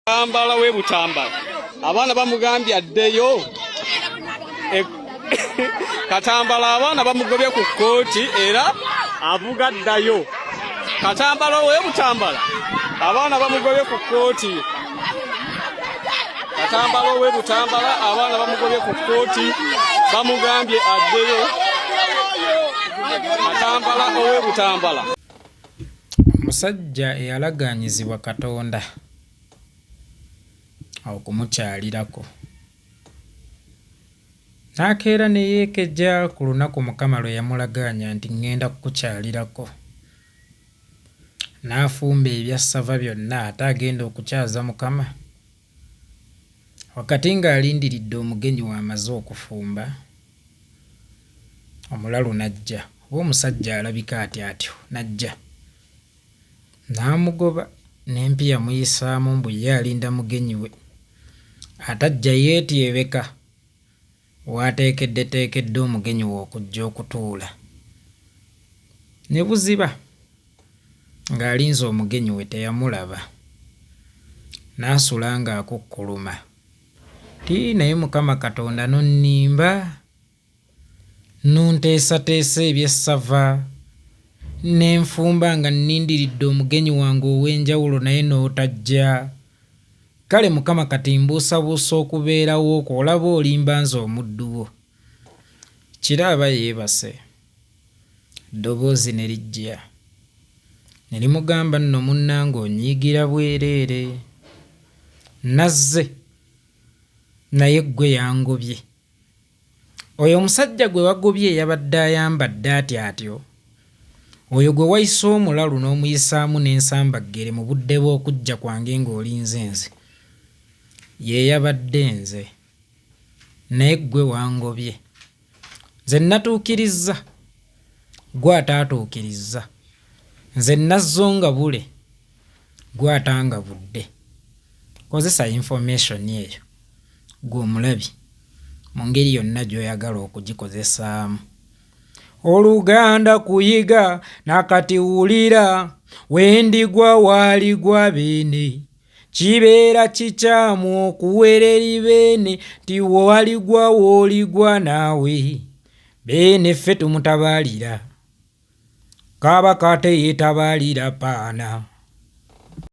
Katambala we Butambala abaana bamugambye addeyo Katambala abaana bamugobye ku kkooti era avuga ddayo. Katambala we Butambala abaana bamugobye ku kkooti. Katambala we Butambala abaana bamugobye ku kkooti bamugambye addeyo. Katambala we Butambala omusajja eyalagaanyizibwa Katonda okumukyalirako n'akeera ne yeekejja ku lunaku Mukama lwe yamulagaanya nti ŋŋenda kukukyalirako, n'afumba ebyassava byonna ate agenda okukyaza Mukama. Wakati ng'alindiridde omugenyi w'amaze okufumba, omulalu n'ajja oba omusajja alabika atyo n'ajja n'amugoba n'empi yamuyisaamu mbu ye alinda mugenyi we, atajja yeetyebeka waateekeddeteekedde omugenyi we okujja okutuula. Ne buziba ng'alinze omugenyi we teyamulaba, n'asula ng'akukkuluma ti naye Mukama Katonda nonnimba nunteesateesa ebyessava n'enfumba nga nnindiridde omugenyi wange ow'enjawulo naye n'otajja. Kale Mukama kati mbuusabuusa okubeerawo okwo, olaba olimba nze omuddu wo. Kiraaba yeebase, eddoboozi ne lijja ne limugamba nno munnange onyiigira bwereere, nazze naye ggwe yangobye. Oyo omusajja gwe wagobye yabadde ayambadde atyo, oyo gwe wayise omulalu n'omuyisaamu n'ensambaggere mu budde bw'okujja kwange ng'olinze nze, ye yabadde nze, naye ggwe wangobye. Nze natuukirizza, gwe ataatuukirizza. Nze nazzo nga bule, gwe atanga budde. Kozesa information eyo gwe omulabi mu ngeri yonna gy'oyagala okugikozesaamu. Oluganda kuyiga nakati wulira, wendigwa waaligwa beene, kibeera kikyamu okuwereri beene, ti waligwa wooligwa naawe, beene ffe tumutabaalira, Kabaka teyeetabaalira paana.